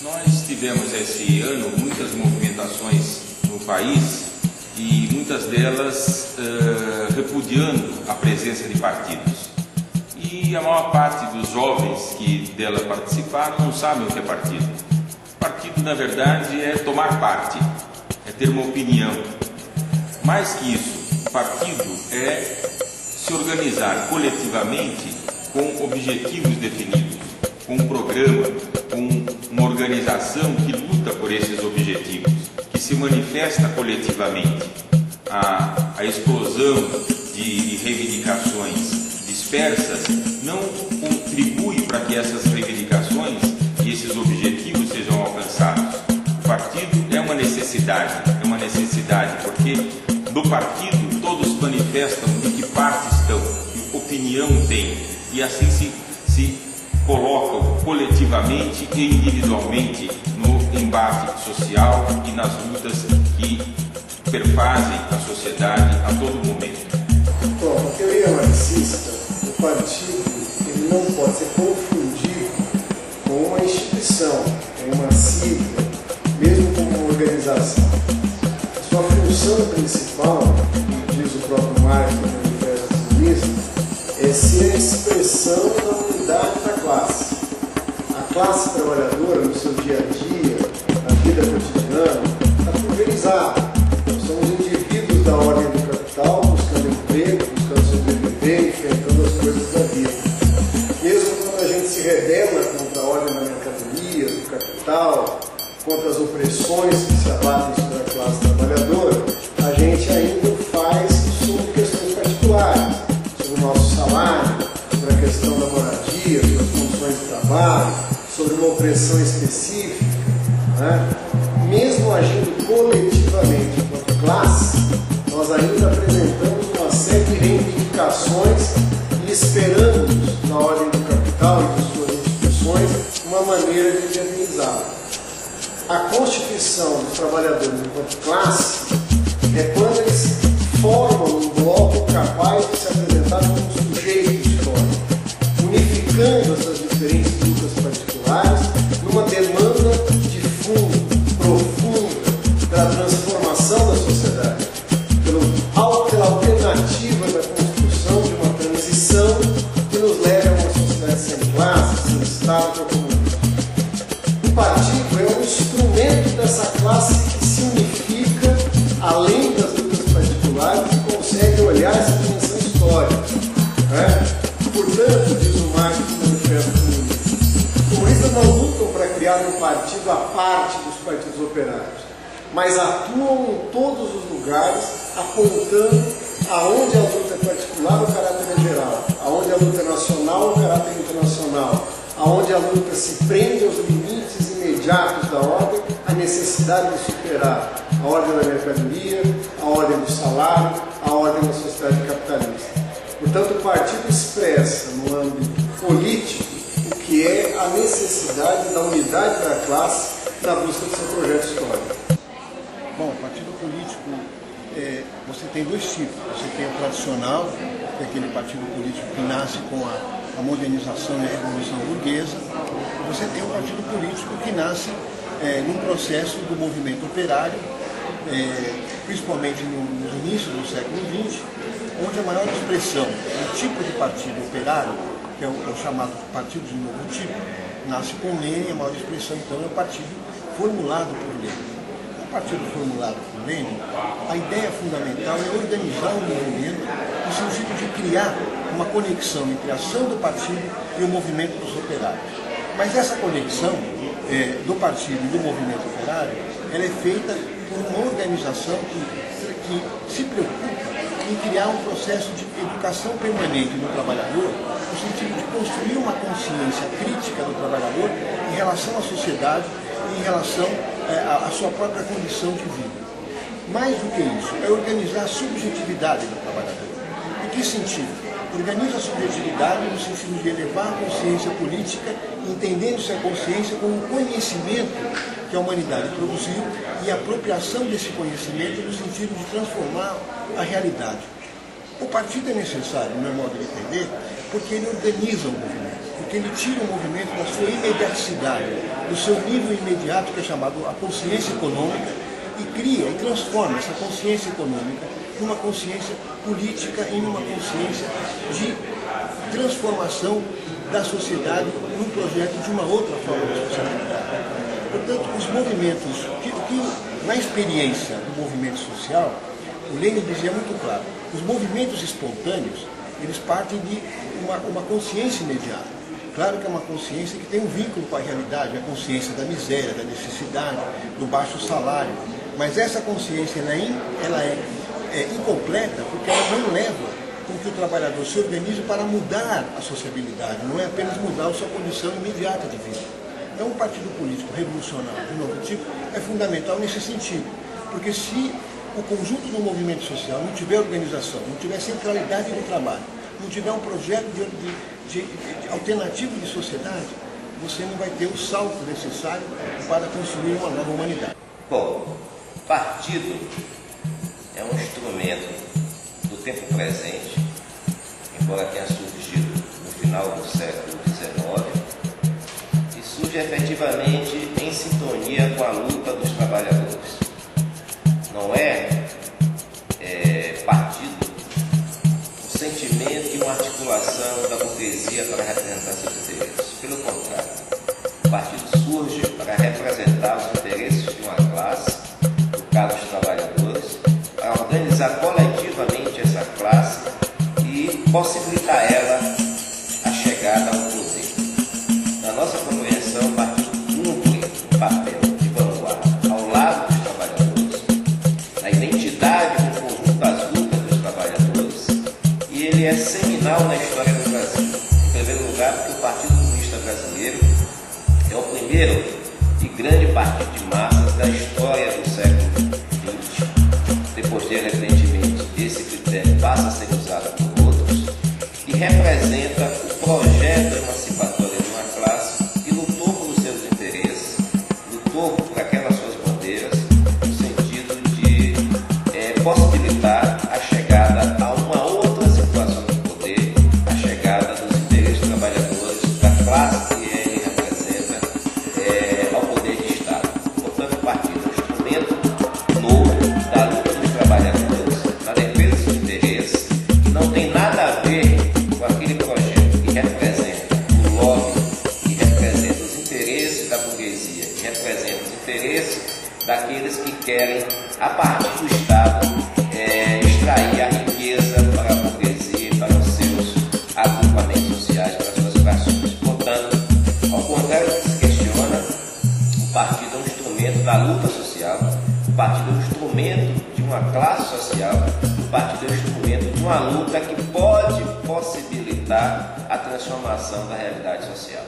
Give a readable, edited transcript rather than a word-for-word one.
Nós tivemos esse ano muitas movimentações no país e muitas delas repudiando a presença de partidos. E a maior parte dos jovens que dela participaram não sabem o que é partido. Partido, na verdade, é tomar parte, é ter uma opinião. Mais que isso, o partido é se organizar coletivamente com objetivos definidos, com um programa, com uma organização que luta por esses objetivos, que se manifesta coletivamente. A explosão de reivindicações dispersas não contribui para que essas reivindicações e esses objetivos sejam alcançados. O partido é uma necessidade porque do partido todos manifestam de que parte estão, que opinião têm, e assim se colocam coletivamente e individualmente no embate social e nas lutas que perfazem a sociedade a todo momento. Bom, na teoria marxista, o partido ele não pode ser confundido com uma instituição, com uma sigla, mesmo com uma organização. Sua função principal, diz o próprio Marx no Manifesto Comunista, é ser a expressão da unidade da classe. A classe trabalhadora, no seu dia a dia, na vida cotidiana, está pulverizada. Somos indivíduos da ordem do capital, buscando emprego, buscando sobreviver, enfrentando as coisas da vida. Mesmo quando a gente se rebela contra a ordem da mercadoria, do capital, contra as opressões que se abatem sobre a classe trabalhadora, a gente ainda faz sobre questões particulares, sobre o nosso salário, sobre a questão da moradia, sobre as condições de trabalho, sobre uma opressão específica, né? Mesmo agindo coletivamente enquanto classe, nós ainda apresentamos uma série de reivindicações e esperamos, na ordem do capital e de suas instituições, uma maneira de viabilizá-la. A constituição dos trabalhadores enquanto classe é quando eles formam um bloco capaz de se apresentar como um sujeito histórico, unificando essas diferentes lutas particulares numa demanda de fundo, profunda, pela transformação da sociedade, pela alternativa da construção de uma transição que nos leve a uma sociedade sem classe, sem Estado, sem comunismo. O partido é um instrumento dessa classe que se unifica além das lutas particulares e consegue olhar essa dimensão histórica. Portanto, diz o Marx no Manifesto Comunista, os comunistas não lutam para criar um partido à parte dos partidos operários, mas atuam em todos os lugares, apontando aonde a luta é particular, o caráter é geral, aonde a luta é nacional, o caráter é internacional, aonde a luta se prende aos limites imediatos da ordem, a necessidade de superar a ordem da mercadoria, a ordem do salário, a ordem da sociedade capitalista. Portanto, o partido expressa, no âmbito político, o que é a necessidade da unidade da classe na busca do seu projeto histórico. Bom, o partido político, você tem dois tipos. Você tem o tradicional, que é aquele partido político que nasce com a modernização e a revolução burguesa. Você tem um partido político que nasce num processo do movimento operário, principalmente nos inícios do século XX, onde a maior expressão do tipo de partido operário, que é o chamado partido de novo tipo, nasce com Lênin. A maior expressão, então, é o partido formulado por Lênin. O partido formulado por Lênin, a ideia fundamental é organizar o movimento no sentido de criar uma conexão entre a ação do partido e o movimento dos operários. Mas essa conexão do partido e do movimento operário, ela é feita por uma organização que se preocupa em criar um processo de educação permanente no trabalhador, no sentido de construir uma consciência crítica do trabalhador em relação à sociedade e em relação à sua própria condição de vida. Mais do que isso, é organizar a subjetividade do trabalhador. Em que sentido? Organiza a subjetividade no sentido de elevar a consciência política, entendendo-se a consciência como um conhecimento que a humanidade produziu e a apropriação desse conhecimento no sentido de transformar a realidade. O partido é necessário, no meu modo de entender, porque ele organiza o movimento. porque ele tira o movimento da sua imediaticidade, do seu nível imediato, que é chamado a consciência econômica, e cria e transforma essa consciência econômica numa consciência política, em uma consciência de transformação da sociedade num projeto de uma outra forma de sociabilidade. Portanto, os movimentos, na experiência do movimento social, o Lenin dizia muito claro, os movimentos espontâneos, eles partem de uma consciência imediata. Claro que é uma consciência que tem um vínculo com a realidade, a consciência da miséria, da necessidade, do baixo salário. Mas essa consciência ela é incompleta porque ela não leva com que o trabalhador se organize para mudar a sociabilidade, não é apenas mudar a sua condição imediata de vida. Então, um partido político revolucionário de novo tipo é fundamental nesse sentido, porque se o conjunto do movimento social não tiver organização, não tiver centralidade no trabalho, não tiver um projeto de alternativo de sociedade, você não vai ter o salto necessário para construir uma nova humanidade. Bom, partido é um instrumento do tempo presente, embora tenha surgido no final do século XIX, e surge efetivamente em sintonia com a luta dos trabalhadores. Não é partido um sentimento e uma articulação da burguesia para representar seus interesses. Pelo contrário, o partido surge para representar os interesses de uma classe, no caso dos trabalhadores, para organizar coletivamente essa classe e possibilitar a ela a chegada ao poder. Na nossa compreensão, o partido cumpre um papel de vanguarda ao lado dos trabalhadores, na identidade do conjunto das lutas dos trabalhadores, e ele é seminal na história do Brasil. Em primeiro lugar, porque o Partido Comunista Brasileiro é o primeiro e grande partido de massas da história do século XX. Depois dele, evidentemente, esse critério passa a ser usado por outros e representa o projeto emancipatório de uma classe que lutou pelos seus interesses, lutou por aquelas suas bandeiras, no sentido de possibilitar a chegada a uma outra situação de poder, a chegada dos interesses trabalhadores, da classe que ele representa ao poder de Estado. Portanto, o partido é um instrumento novo da luta dos trabalhadores, na defesa dos interesses, que não tem nada a ver com aquele projeto que representa o lobby, que representa os interesses da burguesia, que representa os interesses daqueles que querem, a partir do Estado, extrair a riqueza para a burguesia, para os seus agrupamentos sociais, para as suas frações. Portanto, ao contrário do que se questiona, o partido é um instrumento da luta social, o partido é um instrumento de uma classe social, o partido é um instrumento de uma luta que pode possibilitar a transformação da realidade social.